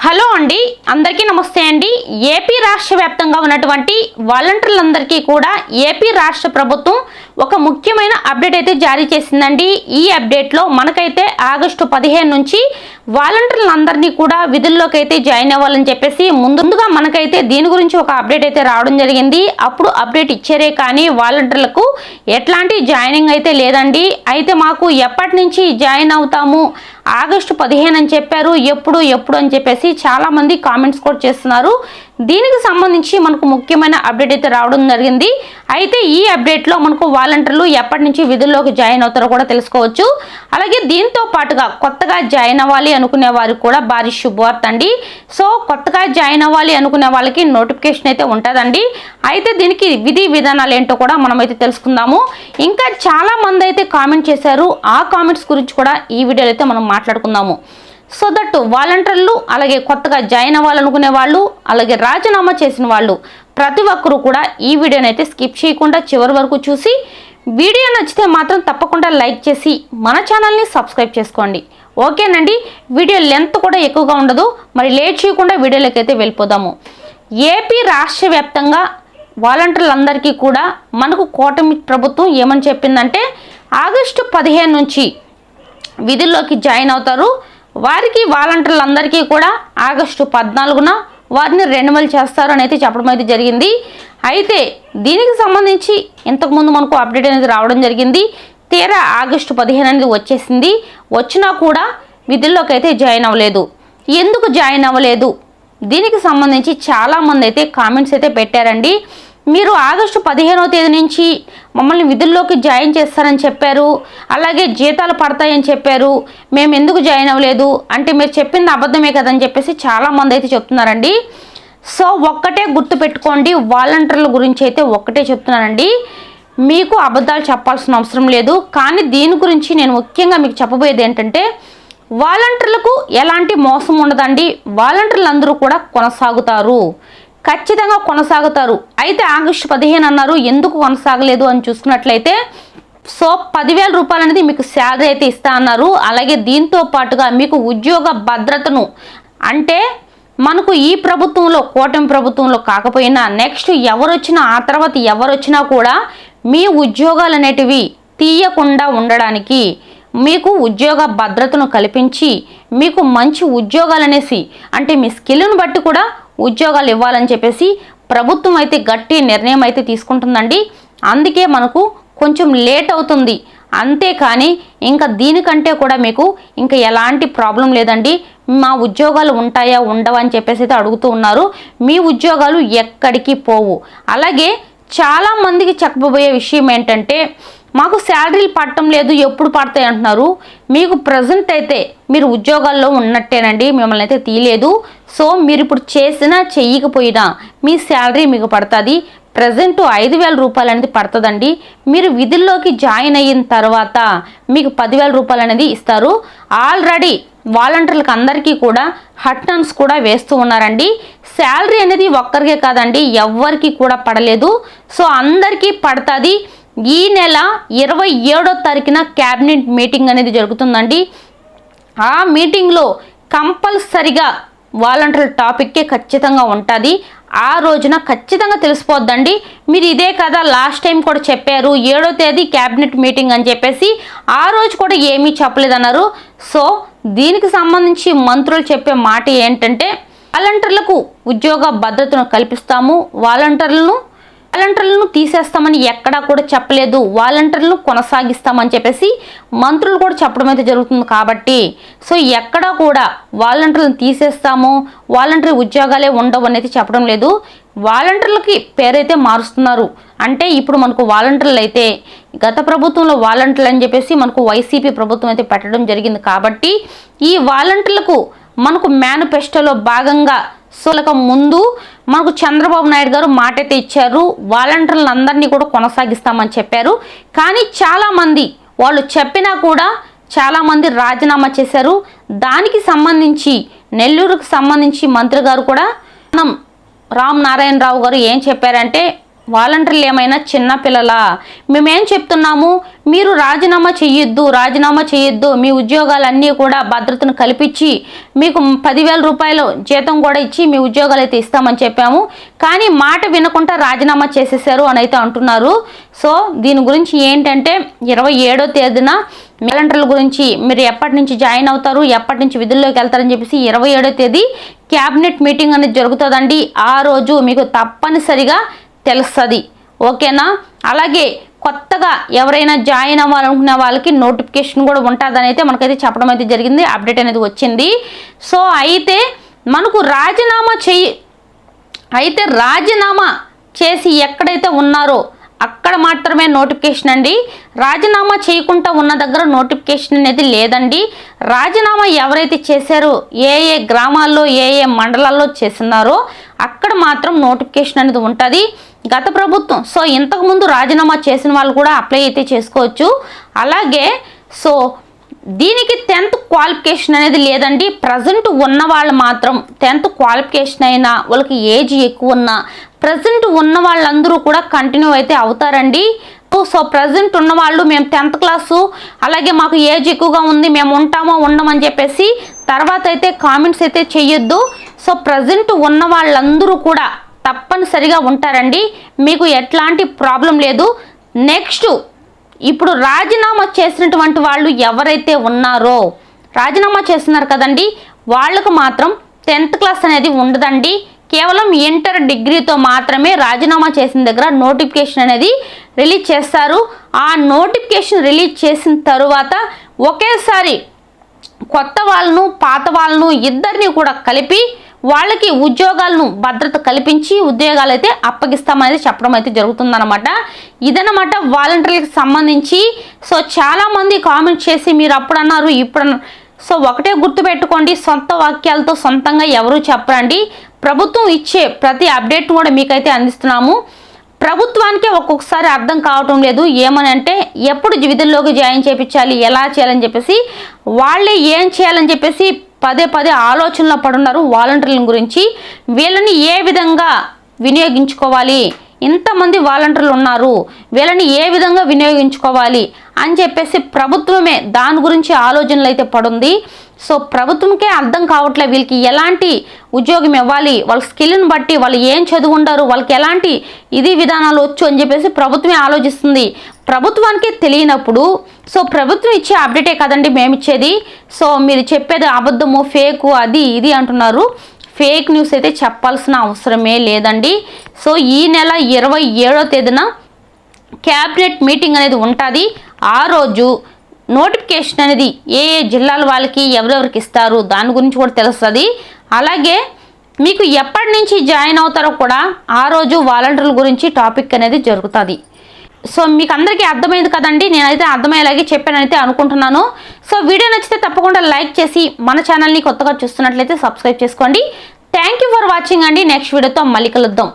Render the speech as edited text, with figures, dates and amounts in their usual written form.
Hello అండి, అందరికీ నమస్తే అండి. ఏపీ రాష్ట్ర వ్యాప్తంగా ఉన్నటువంటి వాలంటీర్లందరికీ కూడా ఏపీ రాష్ట్ర ప్రభుత్వం ఒక ముఖ్యమైన అప్డేట్ అయితే జారీ చేసిందండి. ఈ అప్డేట్లో మనకైతే ఆగస్టు 15 నుంచి వాలంటీర్లందరినీ కూడా విధుల్లోకి అయితే జాయిన్ అవ్వాలని చెప్పేసి ముందుగా మనకైతే దీని గురించి ఒక అప్డేట్ అయితే రావడం జరిగింది. అప్పుడు అప్డేట్ ఇచ్చారే కానీ వాలంటీర్లకు ఎట్లాంటి జాయినింగ్ అయితే లేదండి. అయితే మాకు ఎప్పటి నుంచి జాయిన్ అవుతాము, ఆగస్టు 15 అని చెప్పారు, ఎప్పుడు అని చెప్పేసి చాలామంది కామెంట్స్ కూడా చేస్తున్నారు. దీనికి సంబంధించి మనకు ముఖ్యమైన అప్డేట్ అయితే రావడం జరిగింది. అయితే ఈ అప్డేట్లో మనకు వాలంటీర్లు ఎప్పటి నుంచి విధుల్లోకి జాయిన్ అవుతారో కూడా తెలుసుకోవచ్చు. అలాగే దీంతో పాటుగా కొత్తగా జాయిన్ అవ్వాలి అనుకునే వారికి కూడా భారీ శుభవార్త అండి. సో కొత్తగా జాయిన్ అవ్వాలి అనుకునే వాళ్ళకి నోటిఫికేషన్ అయితే ఉంటుందండి. అయితే దీనికి విధి విధానాలు ఏంటో కూడా మనమైతే తెలుసుకుందాము. ఇంకా చాలా మంది అయితే కామెంట్ చేశారు. ఆ కామెంట్స్ గురించి కూడా ఈ వీడియోలో అయితే మనం మాట్లాడుకుందాము. సో దట్ వాలంటీర్లు అలాగే కొత్తగా జాయిన్ అవ్వాలనుకునే వాళ్ళు అలాగే రాజీనామా చేసిన వాళ్ళు ప్రతి ఒక్కరూ కూడా ఈ వీడియోని అయితే స్కిప్ చేయకుండా చివరి వరకు చూసి వీడియో నచ్చితే మాత్రం తప్పకుండా లైక్ చేసి మన ఛానల్ని సబ్స్క్రైబ్ చేసుకోండి. ఓకేనండి, వీడియో లెంత్ కూడా ఎక్కువగా ఉండదు. మరి లేట్ చేయకుండా వీడియోలోకి అయితే వెళ్ళిపోదాము. ఏపీ రాష్ట్ర వ్యాప్తంగా వాలంటీర్లందరికీ కూడా మనకు కూటమి ప్రభుత్వం ఏమని చెప్పిందంటే ఆగస్టు 15 నుంచి విధుల్లోకి జాయిన్ అవుతారు. వారికి వాలంటీర్లందరికీ కూడా ఆగస్టు 14న వారిని రెన్యువల్ చేస్తారు అని అయితే చెప్పడం అయితే జరిగింది. అయితే దీనికి సంబంధించి ఇంతకుముందు మనకు అప్డేట్ అనేది రావడం జరిగింది. తీరా ఆగస్టు 15 అనేది వచ్చేసింది. వచ్చినా కూడా విధుల్లోకి అయితే జాయిన్ అవ్వలేదు. ఎందుకు జాయిన్ అవ్వలేదు, దీనికి సంబంధించి చాలామంది అయితే కామెంట్స్ అయితే పెట్టారండి. మీరు ఆగస్టు 15వ తేదీ నుంచి మమ్మల్ని విధుల్లోకి జాయిన్ చేస్తారని చెప్పారు, అలాగే జీతాలు పడతాయని చెప్పారు, మేము ఎందుకు జాయిన్ అవ్వలేదు అంటే మీరు చెప్పింది అబద్ధమే కదని చెప్పేసి చాలామంది అయితే చెప్తున్నారండి. సో ఒక్కటే గుర్తుపెట్టుకోండి, వాలంటీర్ల గురించి అయితే ఒక్కటే చెప్తున్నానండి, మీకు అబద్ధాలు చెప్పాల్సిన అవసరం లేదు. కానీ దీని గురించి నేను ముఖ్యంగా మీకు చెప్పబోయేది ఏంటంటే వాలంటీర్లకు ఎలాంటి మోసం ఉండదండి. వాలంటీర్లు అందరూ కూడా కొనసాగుతారు, ఖచ్చితంగా కొనసాగుతారు. అయితే ఆగస్టు 15 అన్నారు, ఎందుకు కొనసాగలేదు అని చూసుకున్నట్లయితే సో 10,000 రూపాయలు అనేది మీకు శాలరీ అయితే ఇస్తా అన్నారు. అలాగే దీంతో పాటుగా మీకు ఉద్యోగ భద్రతను, అంటే మనకు ఈ ప్రభుత్వంలో కూటమి ప్రభుత్వంలో కాకపోయినా నెక్స్ట్ ఎవరు వచ్చినా ఆ తర్వాత ఎవరు వచ్చినా కూడా మీ ఉద్యోగాలు అనేటివి తీయకుండా ఉండడానికి మీకు ఉద్యోగ భద్రతను కల్పించి మీకు మంచి ఉద్యోగాలు అనేసి అంటే మీ స్కిల్ను బట్టి కూడా ఉద్యోగాలు ఇవ్వాలని చెప్పేసి ప్రభుత్వం అయితే గట్టి నిర్ణయం అయితే తీసుకుంటుందండి. అందుకే మనకు కొంచెం లేట్ అవుతుంది. అంతేకాని ఇంకా దీనికంటే కూడా మీకు ఇంకా ఎలాంటి ప్రాబ్లం లేదండి. మా ఉద్యోగాలు ఉంటాయా ఉండవా అని చెప్పేసి అయితే అడుగుతూ ఉన్నారు. మీ ఉద్యోగాలు ఎక్కడికి పోవు. అలాగే చాలామందికి చెప్పబోయే విషయం ఏంటంటే మాకు శాలరీలు పడటం లేదు, ఎప్పుడు పడతాయి అంటున్నారు. మీకు ప్రజెంట్ అయితే మీరు ఉద్యోగాల్లో ఉన్నట్టేనండి, మిమ్మల్ని అయితే తీయలేదు. సో మీరు ఇప్పుడు చేసినా చెయ్యకపోయినా మీ శాలరీ మీకు పడుతుంది. ప్రజెంట్ 5,000 రూపాయలు అనేది పడుతుందండి. మీరు విధుల్లోకి జాయిన్ అయిన తర్వాత మీకు 10,000 రూపాయలు అనేది ఇస్తారు. ఆల్రెడీ వాలంటీర్లకు అందరికీ కూడా హట్నన్స్ కూడా వేస్తూ ఉన్నారండి. శాలరీ అనేది ఒక్కరికే కాదండి, ఎవ్వరికి కూడా పడలేదు. సో అందరికీ పడుతుంది. ఈ నెల 27వ తారీఖున క్యాబినెట్ మీటింగ్ అనేది జరుగుతుందండి. ఆ మీటింగ్లో కంపల్సరిగా వాలంటీర్ టాపిక్కే ఖచ్చితంగా ఉంటుంది. ఆ రోజున ఖచ్చితంగా తెలిసిపోద్దండి. మీరు ఇదే కదా లాస్ట్ టైం కూడా చెప్పారు 7వ తేదీ క్యాబినెట్ మీటింగ్ అని చెప్పేసి, ఆ రోజు కూడా ఏమీ చెప్పలేదన్నారు. సో దీనికి సంబంధించి మంత్రులు చెప్పే మాట ఏంటంటే వాలంటీర్లకు ఉద్యోగ భద్రతను కల్పిస్తాము, వాలంటీర్లను తీసేస్తామని ఎక్కడా కూడా చెప్పలేదు, వాలంటీర్లను కొనసాగిస్తామని చెప్పేసి మంత్రులు కూడా చెప్పడం అయితే జరుగుతుంది. కాబట్టి సో ఎక్కడా కూడా వాలంటీర్లను తీసేస్తాము, వాలంటీర్ ఉద్యోగాలే ఉండవు అనేది చెప్పడం లేదు. వాలంటీర్లకి పేరైతే మారుస్తున్నారు. అంటే ఇప్పుడు మనకు వాలంటీర్లు అయితే గత ప్రభుత్వంలో వాలంటీర్లు అని చెప్పేసి మనకు వైసీపీ ప్రభుత్వం అయితే పెట్టడం జరిగింది. కాబట్టి ఈ వాలంటీర్లకు మనకు మేనిఫెస్టోలో భాగంగా సోలక ముందు మనకు చంద్రబాబు నాయుడు గారు మాట అయితే ఇచ్చారు, వాలంటీర్లందరినీ కూడా కొనసాగిస్తామని చెప్పారు. కానీ చాలామంది వాళ్ళు చెప్పినా కూడా చాలామంది రాజీనామా చేశారు. దానికి సంబంధించి నెల్లూరుకు సంబంధించి మంత్రి గారు కూడా రామ్ నారాయణరావు గారు ఏం చెప్పారంటే వాలంటీర్లు ఏమైనా చిన్న పిల్లలా? మేమేం చెప్తున్నాము, మీరు రాజీనామా చేయొద్దు, మీ ఉద్యోగాలన్నీ కూడా భద్రతను కల్పించి మీకు 10,000 రూపాయలు జీతం కూడా ఇచ్చి మీ ఉద్యోగాలు అయితే ఇస్తామని చెప్పాము, కానీ మాట వినకుండా రాజీనామా చేసేసారు అని అయితే అంటున్నారు. సో దీని గురించి ఏంటంటే 27వ తేదీన వాలంటీర్ల గురించి మీరు ఎప్పటి నుంచి జాయిన్ అవుతారు, ఎప్పటి నుంచి విధుల్లోకి వెళ్తారని చెప్పేసి 27వ తేదీ క్యాబినెట్ మీటింగ్ అనేది జరుగుతుందండి. ఆ రోజు మీకు తప్పనిసరిగా తెలుస్తుంది, ఓకేనా? అలాగే కొత్తగా ఎవరైనా జాయిన్ అవ్వాలనుకునే వాళ్ళకి నోటిఫికేషన్ కూడా ఉంటుందని అయితే మనకైతే చెప్పడం అయితే జరిగింది, అప్డేట్ అనేది వచ్చింది. సో అయితే మనకు రాజీనామా చేసి ఎక్కడైతే ఉన్నారో అక్కడ మాత్రమే నోటిఫికేషన్ అండి. రాజీనామా చేయకుండా ఉన్న దగ్గర నోటిఫికేషన్ అనేది లేదండి. రాజీనామా ఎవరైతే చేశారో, ఏ గ్రామాల్లో ఏ మండలాల్లో చేస్తున్నారో అక్కడ మాత్రం నోటిఫికేషన్ అనేది ఉంటుంది. గత ప్రభుత్వం సో ఇంతకుముందు రాజీనామా చేసిన వాళ్ళు కూడా అప్లై అయితే చేసుకోవచ్చు. అలాగే సో దీనికి 10th క్వాలిఫికేషన్ అనేది లేదండి. ప్రజెంట్ ఉన్న వాళ్ళు మాత్రం 10th క్వాలిఫికేషన్ అయినా, వాళ్ళకి ఏజ్ ఎక్కువ ఉన్నా, ప్రజెంట్ ఉన్న వాళ్ళందరూ కూడా కంటిన్యూ అయితే అవుతారండి. సో ప్రజెంట్ ఉన్న వాళ్ళు మేము 10th క్లాసు, అలాగే మాకు ఏజ్ ఎక్కువగా ఉంది, మేము ఉంటామో ఉండమని చెప్పేసి తర్వాత అయితే కామెంట్స్ అయితే చెయ్యొద్దు. సో ప్రజెంట్ ఉన్న వాళ్ళందరూ కూడా తప్పనిసరిగా ఉంటారండి, మీకు ఎట్లాంటి ప్రాబ్లం లేదు. నెక్స్ట్ ఇప్పుడు రాజీనామా చేసినటువంటి వాళ్ళు ఎవరైతే ఉన్నారో, రాజీనామా చేస్తున్నారు కదండి, వాళ్ళకు మాత్రం 10th క్లాస్ అనేది ఉండదండి. కేవలం ఇంటర్ డిగ్రీతో మాత్రమే రాజీనామా చేసిన దగ్గర నోటిఫికేషన్ అనేది రిలీజ్ చేస్తారు. ఆ నోటిఫికేషన్ రిలీజ్ చేసిన తరువాత ఒకేసారి కొత్త వాళ్ళను పాత వాళ్ళను ఇద్దరిని కూడా కలిపి వాళ్ళకి ఉద్యోగాలను భద్రత కల్పించి ఉద్యోగాలు అయితే అప్పగిస్తామనేది చెప్పడం అయితే జరుగుతుందన్నమాట. ఇదన్నమాట వాలంటీర్లకు సంబంధించి. సో చాలామంది కామెంట్ చేసి మీరు అప్పుడు అన్నారు ఇప్పుడు అన్నారు. సో ఒకటే గుర్తుపెట్టుకోండి, సొంత వాక్యాలతో సొంతంగా ఎవరు చెప్పరండి. ప్రభుత్వం ఇచ్చే ప్రతి అప్డేట్ కూడా మీకైతే అందిస్తున్నాము. ప్రభుత్వానికే ఒక్కొక్కసారి అర్థం కావటం లేదు, ఏమని అంటే ఎప్పుడు విధుల్లోకి జాయిన్ చేయించాలి, ఎలా చేయాలని చెప్పేసి వాళ్ళే ఏం చేయాలని చెప్పేసి పదే ఆలోచనలో పడున్నారు వాలంటీర్ల గురించి. వీళ్ళని ఏ విధంగా వినియోగించుకోవాలి, ఇంతమంది వాలంటీర్లు ఉన్నారు, వీళ్ళని ఏ విధంగా వినియోగించుకోవాలి అని చెప్పేసి ప్రభుత్వమే దాని గురించి ఆలోచనలు అయితే పడుంది. సో ప్రభుత్వంకే అర్థం కావట్లే వీళ్ళకి ఎలాంటి ఉద్యోగం ఇవ్వాలి, వాళ్ళ స్కిల్ని బట్టి వాళ్ళు ఏం చదువు ఉంటారు, వాళ్ళకి ఎలాంటి విధానాలు వచ్చు అని చెప్పేసి ప్రభుత్వమే ఆలోచిస్తుంది. ప్రభుత్వానికే తెలియనప్పుడు సో ప్రభుత్వం ఇచ్చే అప్డేటే కదండి మేము ఇచ్చేది. సో మీరు చెప్పేది అబద్ధము, ఫేకు, అది ఇది అంటున్నారు. ఫేక్ న్యూస్ అయితే చెప్పాల్సిన అవసరమే లేదండి. సో ఈ నెల 27వ తేదీన క్యాబినెట్ మీటింగ్ అనేది ఉంటుంది. ఆ రోజు నోటిఫికేషన్ అనేది ఏ జిల్లాల వాళ్ళకి ఎవరెవరికి ఇస్తారు దాని గురించి కూడా తెలుస్తుంది. అలాగే మీకు ఎప్పటి నుంచి జాయిన్ అవుతారో కూడా ఆ రోజు వాలంటీర్ల గురించి టాపిక్ అనేది జరుగుతుంది. సో మీకు అందరికీ అర్థమైంది కదండి, నేనైతే అర్థమయ్యేలాగే చెప్పానైతే అనుకుంటున్నాను. సో వీడియో నచ్చితే తప్పకుండా లైక్ చేసి మన ఛానల్ని కొత్తగా చూస్తున్నట్లయితే సబ్స్క్రైబ్ చేసుకోండి. థ్యాంక్ యూ ఫర్ వాచింగ్ అండి. నెక్స్ట్ వీడియోతో మళ్ళీ కలుద్దాం.